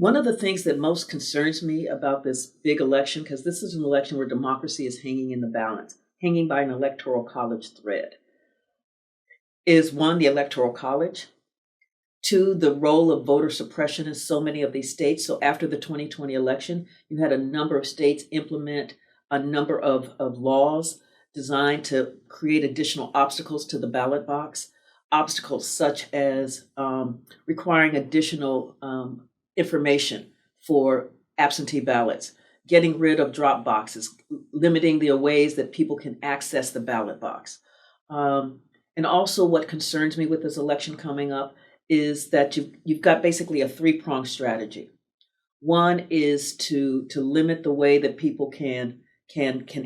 One of the things that most concerns me about this big election, because this is an election where democracy is hanging in the balance, hanging by an electoral college thread, is one, the electoral college, two, the role of voter suppression in so many of these states. So after the 2020 election, you had a number of states implement a number of laws designed to create additional obstacles to the ballot box, obstacles such as requiring additional information for absentee ballots, getting rid of drop boxes, limiting the ways that people can access the ballot box. And also what concerns me with this election coming up is that you've got basically a three-pronged strategy. One is to limit the way that people can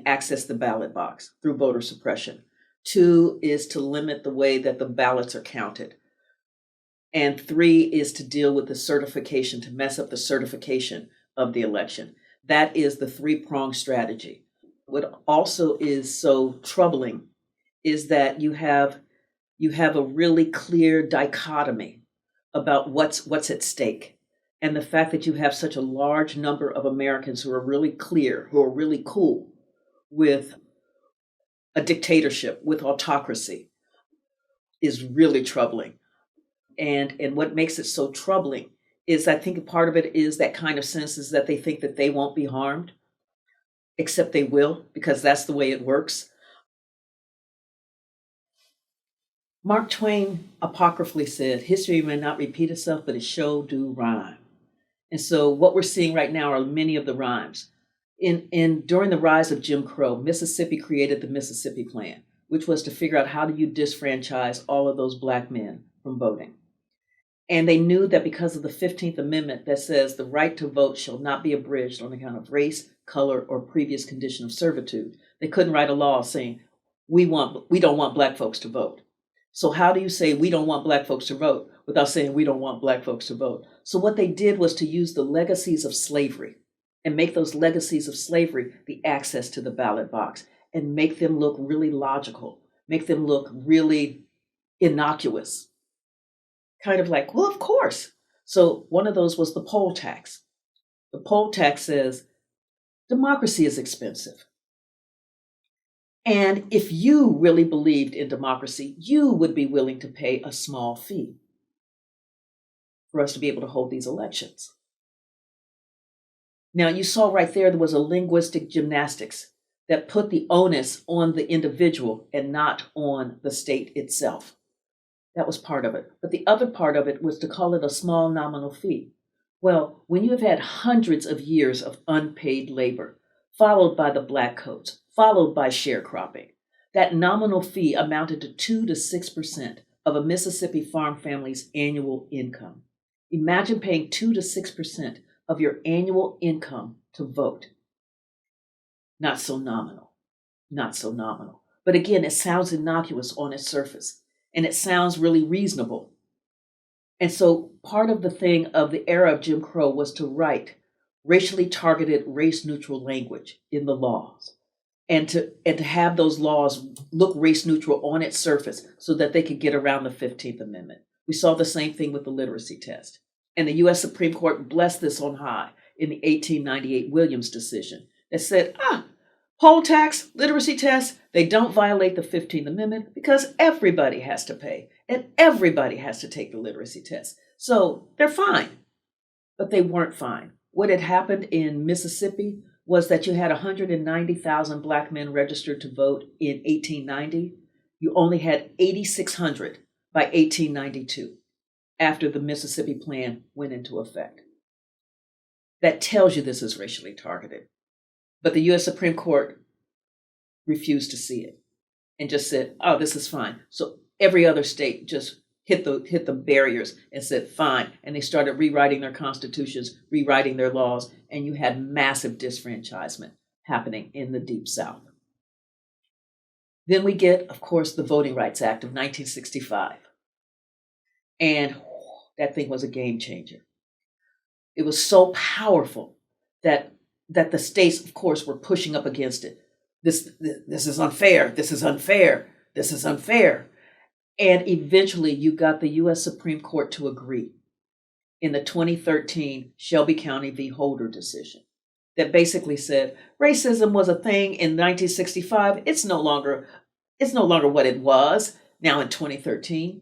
access the ballot box through voter suppression. Two is to limit the way that the ballots are counted. And three is to deal with the certification, to mess up the certification of the election. That is the three-pronged strategy. What also is so troubling is that you have a really clear dichotomy about what's at stake. And the fact that you have such a large number of Americans who are really clear, who are really cool with a dictatorship, with autocracy, is really troubling. And what makes it so troubling is, I think part of it is that kind of sense is that they think that they won't be harmed, except they will, because that's the way it works. Mark Twain apocryphally said, "History may not repeat itself, but it sure do rhyme." And so what we're seeing right now are many of the rhymes. During the rise of Jim Crow, Mississippi created the Mississippi Plan, which was to figure out how do you disfranchise all of those Black men from voting. And they knew that because of the 15th Amendment that says the right to vote shall not be abridged on account of race, color, or previous condition of servitude, they couldn't write a law saying, we don't want Black folks to vote. So how do you say we don't want Black folks to vote without saying we don't want Black folks to vote? So what they did was to use the legacies of slavery and make those legacies of slavery the access to the ballot box and make them look really logical, make them look really innocuous. Kind of like, well, of course. So one of those was the poll tax. The poll tax says democracy is expensive. And if you really believed in democracy, you would be willing to pay a small fee for us to be able to hold these elections. Now, you saw right there was a linguistic gymnastics that put the onus on the individual and not on the state itself. That was part of it. But the other part of it was to call it a small nominal fee. Well, when you have had hundreds of years of unpaid labor, followed by the Black codes, followed by sharecropping, that nominal fee amounted to 2 to 6% of a Mississippi farm family's annual income. Imagine paying 2 to 6% of your annual income to vote. Not so nominal, not so nominal. But again, it sounds innocuous on its surface, and it sounds really reasonable. And so part of the thing of the era of Jim Crow was to write racially targeted, race-neutral language in the laws, and to have those laws look race-neutral on its surface so that they could get around the 15th Amendment. We saw the same thing with the literacy test. And the U.S. Supreme Court blessed this on high in the 1898 Williams decision that said, poll tax, literacy test, they don't violate the 15th Amendment because everybody has to pay and everybody has to take the literacy test. So they're fine, but they weren't fine. What had happened in Mississippi was that you had 190,000 Black men registered to vote in 1890. You only had 8,600 by 1892 after the Mississippi Plan went into effect. That tells you this is racially targeted. But the U.S. Supreme Court refused to see it and just said, oh, this is fine. So every other state just hit the barriers and said, fine. And they started rewriting their constitutions, rewriting their laws, and you had massive disfranchisement happening in the Deep South. Then we get, of course, the Voting Rights Act of 1965. And that thing was a game changer. It was so powerful that the states, of course, were pushing up against it. This is unfair. This is unfair. This is unfair. And eventually you got the U.S. Supreme Court to agree in the 2013 Shelby County v. Holder decision that basically said racism was a thing in 1965. It's no longer what it was now in 2013.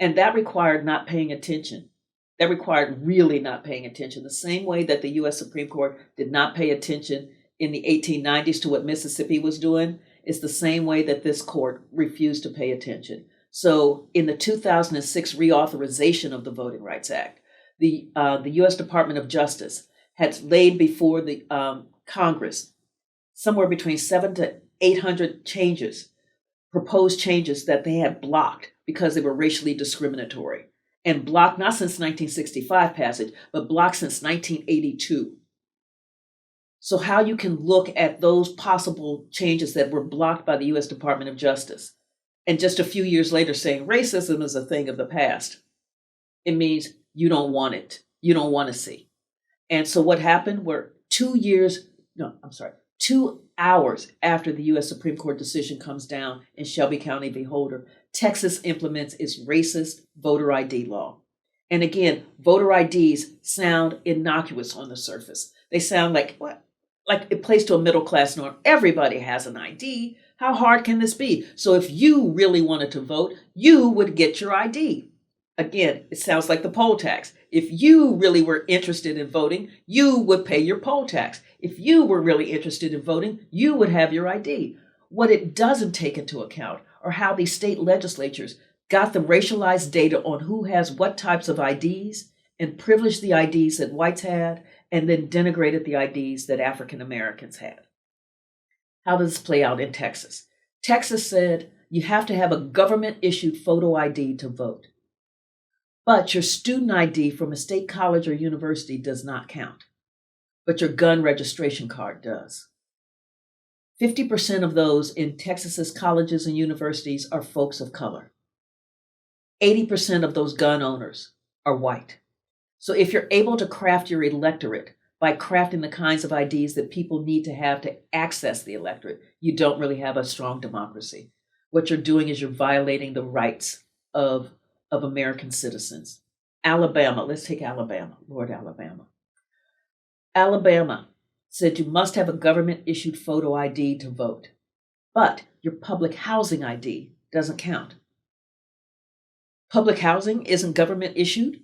And that required not paying attention. That required really not paying attention. The same way that the US Supreme Court did not pay attention in the 1890s to what Mississippi was doing, is the same way that this court refused to pay attention. So in the 2006 reauthorization of the Voting Rights Act, the US Department of Justice had laid before the Congress somewhere between 700 to 800 proposed changes that they had blocked because they were racially discriminatory, and blocked not since 1965 passage, but blocked since 1982. So how you can look at those possible changes that were blocked by the US Department of Justice and just a few years later saying racism is a thing of the past, it means you don't want it. You don't want to see. And so what happened were 2 hours after the US Supreme Court decision comes down in Shelby County v. Holder, Texas implements its racist voter ID law. And again, voter IDs sound innocuous on the surface. They sound like what? Like it plays to a middle class norm. Everybody has an ID. How hard can this be? So if you really wanted to vote, you would get your ID. Again, it sounds like the poll tax. If you really were interested in voting, you would pay your poll tax. If you were really interested in voting, you would have your ID. What it doesn't take into account are how these state legislatures got the racialized data on who has what types of IDs and privileged the IDs that whites had and then denigrated the IDs that African Americans had. How does this play out in Texas? Texas said you have to have a government-issued photo ID to vote. But your student ID from a state college or university does not count. But your gun registration card does. 50% of those in Texas's colleges and universities are folks of color. 80% of those gun owners are white. So if you're able to craft your electorate by crafting the kinds of IDs that people need to have to access the electorate, you don't really have a strong democracy. What you're doing is you're violating the rights of American citizens. Alabama, let's take Alabama, Lord Alabama. Alabama said you must have a government-issued photo ID to vote, but your public housing ID doesn't count. Public housing isn't government-issued,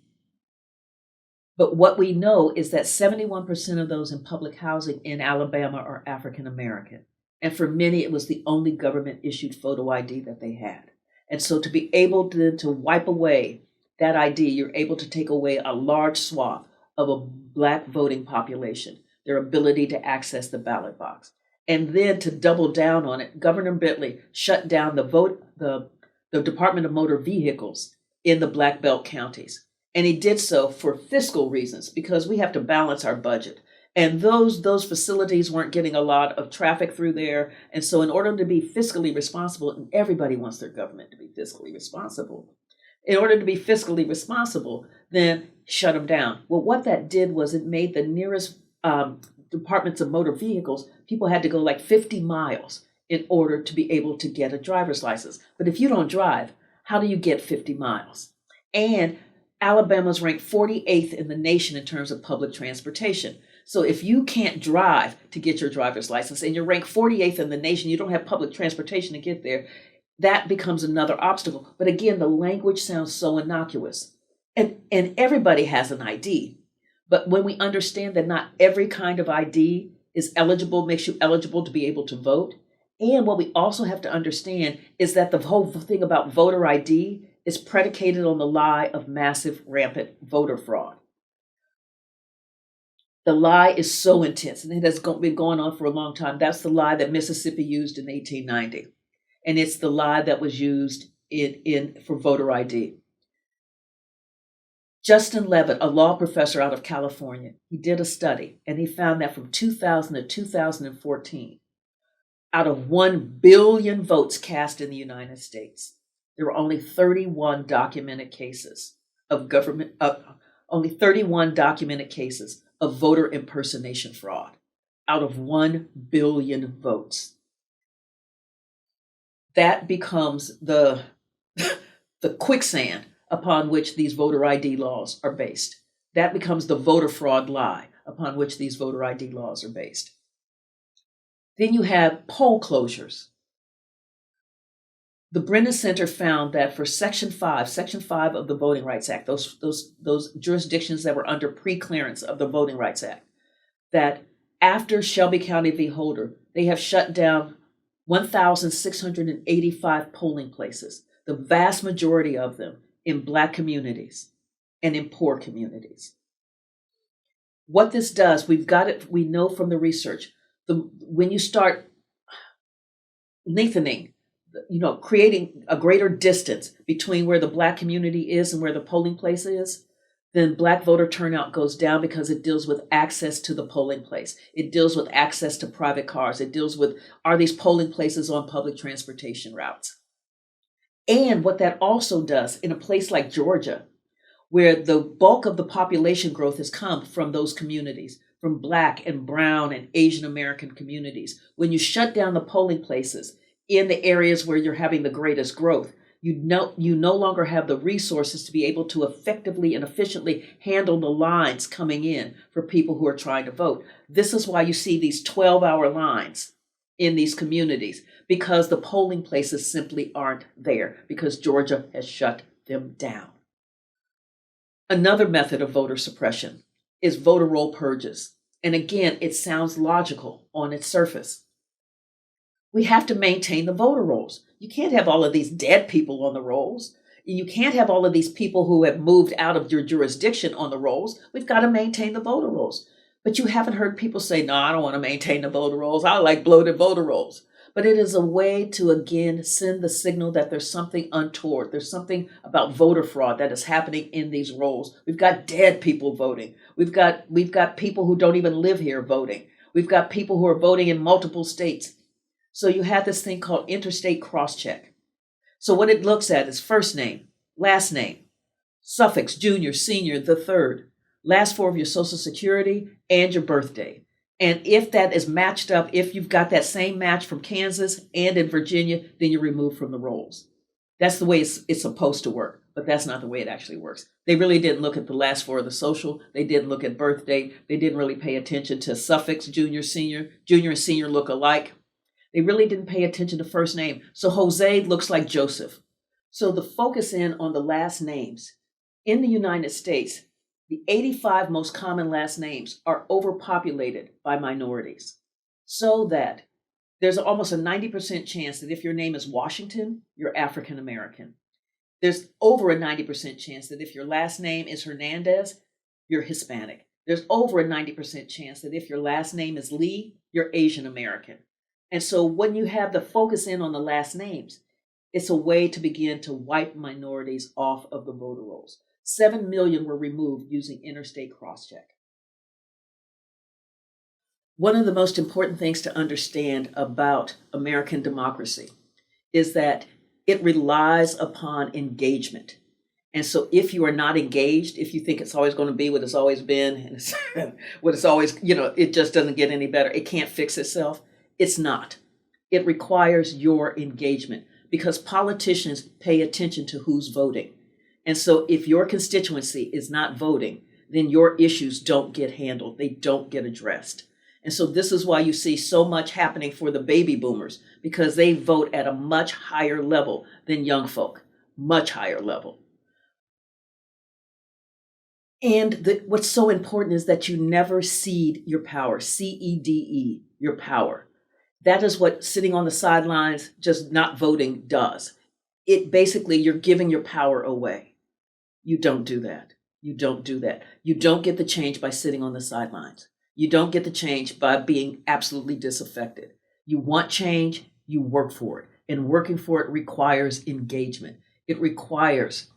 but what we know is that 71% of those in public housing in Alabama are African American. And for many, it was the only government-issued photo ID that they had. And so to be able to wipe away that ID, you're able to take away a large swath of a Black voting population, their ability to access the ballot box. And then to double down on it, Governor Bentley shut down the Department of Motor Vehicles in the Black Belt counties. And he did so for fiscal reasons, because we have to balance our budget. And those facilities weren't getting a lot of traffic through there. And so in order to be fiscally responsible, and everybody wants their government to be fiscally responsible, in order to be fiscally responsible, then shut them down. Well, what that did was it made the nearest departments of motor vehicles, people had to go like 50 miles in order to be able to get a driver's license. But if you don't drive, how do you get 50 miles? And Alabama's ranked 48th in the nation in terms of public transportation. So if you can't drive to get your driver's license and you're ranked 48th in the nation, you don't have public transportation to get there, that becomes another obstacle. But again, the language sounds so innocuous. And everybody has an ID. But when we understand that not every kind of ID is eligible, makes you eligible to be able to vote. And what we also have to understand is that the whole thing about voter ID is predicated on the lie of massive, rampant voter fraud. The lie is so intense, and it has been going on for a long time. That's the lie that Mississippi used in 1890. And it's the lie that was used for voter ID. Justin Levitt, a law professor out of California, he did a study, and he found that from 2000 to 2014, out of 1 billion votes cast in the United States, there were only 31 documented cases of voter impersonation fraud out of 1 billion votes. That becomes the quicksand upon which these voter ID laws are based. That becomes the voter fraud lie upon which these voter ID laws are based. Then you have poll closures. The Brennan Center found that for Section 5 of the Voting Rights Act, those jurisdictions that were under pre-clearance of the Voting Rights Act, that after Shelby County v. Holder, they have shut down 1,685 polling places, the vast majority of them in Black communities and in poor communities. What this does, we know from the research, when you start lengthening, creating a greater distance between where the Black community is and where the polling place is, then Black voter turnout goes down because it deals with access to the polling place. It deals with access to private cars. It deals with, are these polling places on public transportation routes? And what that also does in a place like Georgia, where the bulk of the population growth has come from those communities, from Black and brown and Asian American communities, when you shut down the polling places in the areas where you're having the greatest growth, you no longer have the resources to be able to effectively and efficiently handle the lines coming in for people who are trying to vote. This is why you see these 12-hour lines in these communities, because the polling places simply aren't there, because Georgia has shut them down. Another method of voter suppression is voter roll purges. And again, it sounds logical on its surface. We have to maintain the voter rolls. You can't have all of these dead people on the rolls. You can't have all of these people who have moved out of your jurisdiction on the rolls. We've got to maintain the voter rolls. But you haven't heard people say, no, I don't want to maintain the voter rolls. I like bloated voter rolls. But it is a way to, again, send the signal that there's something untoward. There's something about voter fraud that is happening in these rolls. We've got dead people voting. We've got people who don't even live here voting. We've got people who are voting in multiple states. So you have this thing called interstate crosscheck. So what it looks at is first name, last name, suffix, junior, senior, the third, last four of your social security, and your birthday. And if that is matched up, if you've got that same match from Kansas and in Virginia, then you're removed from the rolls. That's the way it's supposed to work, but that's not the way it actually works. They really didn't look at the last four of the social. They didn't look at birth date. They didn't really pay attention to suffix, junior, senior. Junior and senior look alike. They really didn't pay attention to first name. So Jose looks like Joseph. So the focus in on the last names. In the United States, the 85 most common last names are overpopulated by minorities. So that there's almost a 90% chance that if your name is Washington, you're African American. There's over a 90% chance that if your last name is Hernandez, you're Hispanic. There's over a 90% chance that if your last name is Lee, you're Asian American. And so when you have the focus in on the last names, it's a way to begin to wipe minorities off of the voter rolls. 7 million were removed using interstate crosscheck. One of the most important things to understand about American democracy is that it relies upon engagement. And so if you are not engaged, if you think it's always going to be what it's always been, and what it's always, it just doesn't get any better, it can't fix itself, it's not. It requires your engagement because politicians pay attention to who's voting. And so if your constituency is not voting, then your issues don't get handled. They don't get addressed. And so this is why you see so much happening for the baby boomers, because they vote at a much higher level than young folk, much higher level. And what's so important is that you never cede your power, CEDE, your power. That is what sitting on the sidelines, just not voting does. It basically, you're giving your power away. You don't do that. You don't do that. You don't get the change by sitting on the sidelines. You don't get the change by being absolutely disaffected. You want change, you work for it. And working for it requires engagement. It requires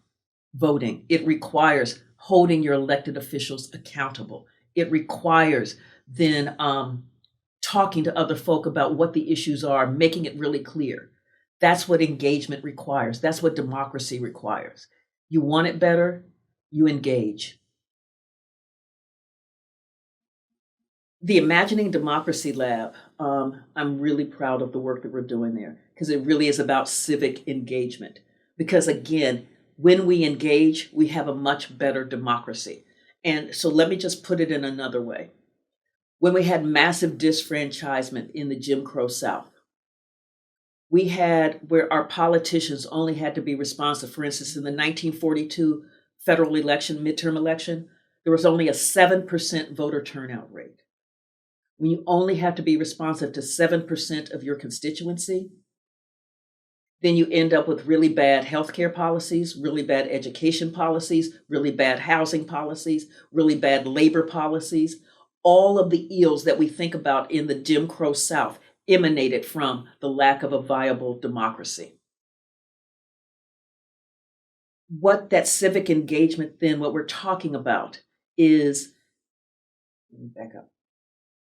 voting. It requires holding your elected officials accountable. It requires then talking to other folk about what the issues are, making it really clear. That's what engagement requires. That's what democracy requires. You want it better, you engage. The Imagining Democracy Lab, I'm really proud of the work that we're doing there because it really is about civic engagement. Because again, when we engage, we have a much better democracy. And so let me just put it in another way. When we had massive disfranchisement in the Jim Crow South, we had where our politicians only had to be responsive. For instance, in the 1942 federal election, midterm election, there was only a 7% voter turnout rate. When you only have to be responsive to 7% of your constituency, then you end up with really bad healthcare policies, really bad education policies, really bad housing policies, really bad labor policies. All of the ills that we think about in the Jim Crow South emanated from the lack of a viable democracy. What that civic engagement then, what we're talking about is, let me back up.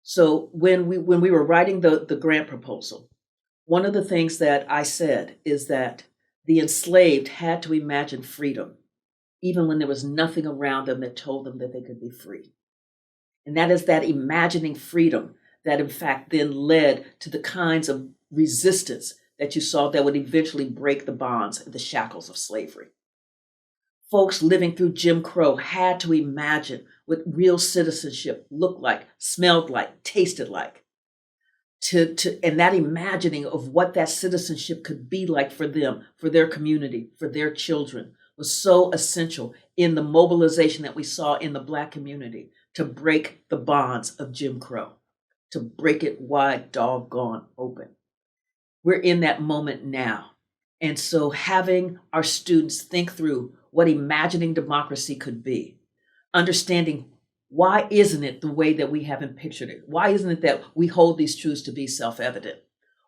So when we were writing the grant proposal, one of the things that I said is that the enslaved had to imagine freedom, even when there was nothing around them that told them that they could be free. And that is that imagining freedom that, in fact, then led to the kinds of resistance that you saw that would eventually break the bonds and the shackles of slavery. Folks living through Jim Crow had to imagine what real citizenship looked like, smelled like, tasted like. And that imagining of what that citizenship could be like for them, for their community, for their children, was so essential in the mobilization that we saw in the Black community to break the bonds of Jim Crow, to break it wide, doggone open. We're in that moment now. And so having our students think through what imagining democracy could be, understanding why isn't it the way that we haven't pictured it? Why isn't it that we hold these truths to be self-evident?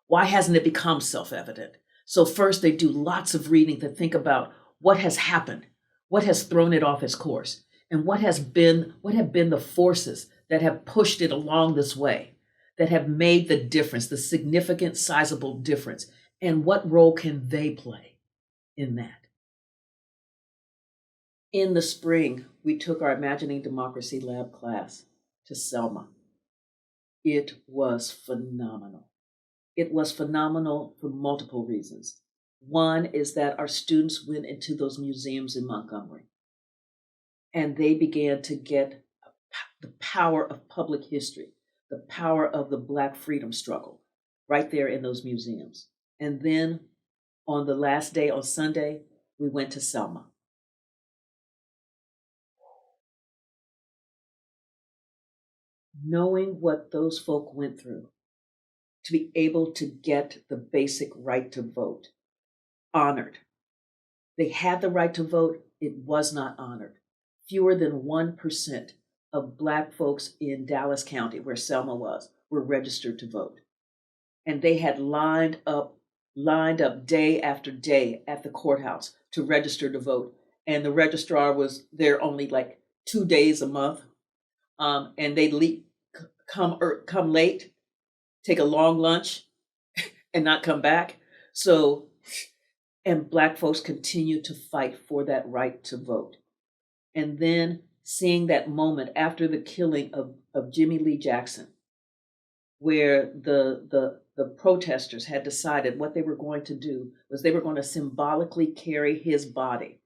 Why hasn't it become self-evident? So first they do lots of reading to think about what has happened, what has thrown it off its course, and what have been the forces that have pushed it along this way, that have made the difference, the significant, sizable difference, and what role can they play in that? In the spring, we took our Imagining Democracy Lab class to Selma. It was phenomenal. It was phenomenal for multiple reasons. One is that our students went into those museums in Montgomery, and they began to get the power of public history, the power of the Black freedom struggle right there in those museums. And then on the last day, on Sunday, we went to Selma. Knowing what those folk went through to be able to get the basic right to vote honored. They had the right to vote, it was not honored. Fewer than 1% of Black folks in Dallas County, where Selma was, were registered to vote. And they had lined up day after day at the courthouse to register to vote. And the registrar was there only like 2 days a month. And they'd come late, take a long lunch, and not come back. So, and Black folks continue to fight for that right to vote. And then seeing that moment after the killing of Jimmy Lee Jackson, where the protesters had decided what they were going to do was they were going to symbolically carry his body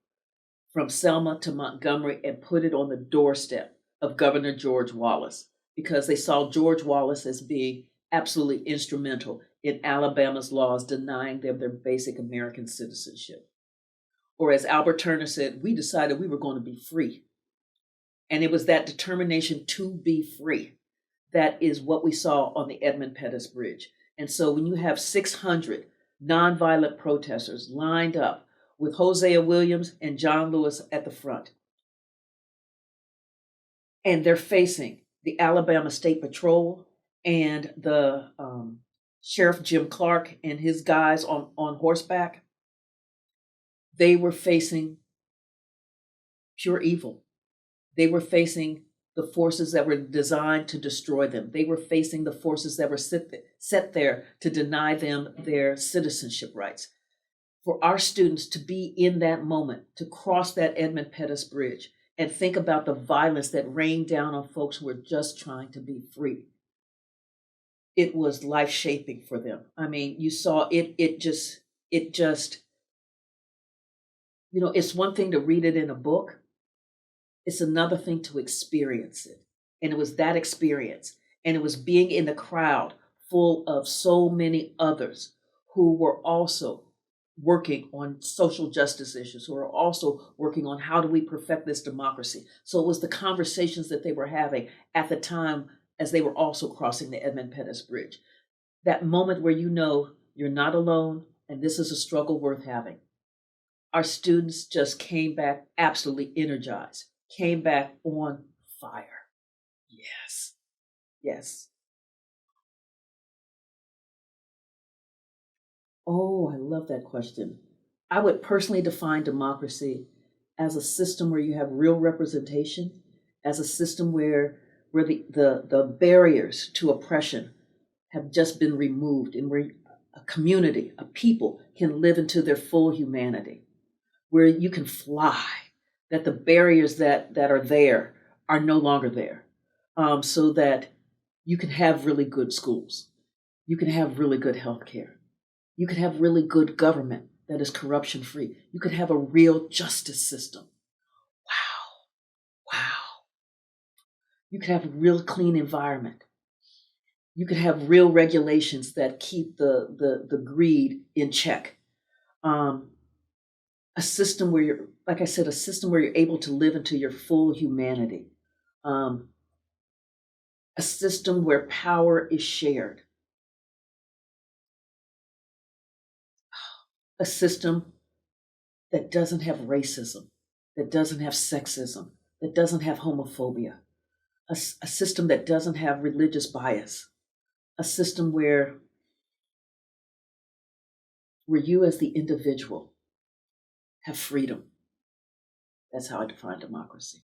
from Selma to Montgomery and put it on the doorstep of Governor George Wallace, because they saw George Wallace as being absolutely instrumental in Alabama's laws denying them their basic American citizenship. Or as Albert Turner said, we decided we were going to be free. And it was that determination to be free that is what we saw on the Edmund Pettus Bridge. And so when you have 600 nonviolent protesters lined up with Hosea Williams and John Lewis at the front, and they're facing the Alabama State Patrol and the Sheriff Jim Clark and his guys on horseback, they were facing pure evil. They were facing the forces that were designed to destroy them. They were facing the forces that were set there to deny them their citizenship rights. For our students to be in that moment, to cross that Edmund Pettus Bridge and think about the violence that rained down on folks who were just trying to be free, it was life-shaping for them. I mean, you saw it just, you know, it's one thing to read it in a book, It's another thing to experience it. And it was that experience. And it was being in the crowd full of so many others who were also working on social justice issues, who are also working on how do we perfect this democracy. So it was the conversations that they were having at the time as they were also crossing the Edmund Pettus Bridge. That moment where you know you're not alone and this is a struggle worth having. Our students just came back absolutely energized, came back on fire. Yes, yes. Oh, I love that question. I would personally define democracy as a system where you have real representation, as a system where the barriers to oppression have just been removed and where a community, a people can live into their full humanity, where you can fly, that the barriers that are there are no longer there, so that you can have really good schools, you can have really good healthcare, you can have really good government that is corruption free, you can have a real justice system. Wow, wow. You can have a real clean environment. You can have real regulations that keep the greed in check. Um, a system where you're, like I said, a system where you're able to live into your full humanity. Um, a system where power is shared. A system that doesn't have racism, that doesn't have sexism, that doesn't have homophobia. A system that doesn't have religious bias. A system where you as the individual have freedom. That's how I define democracy.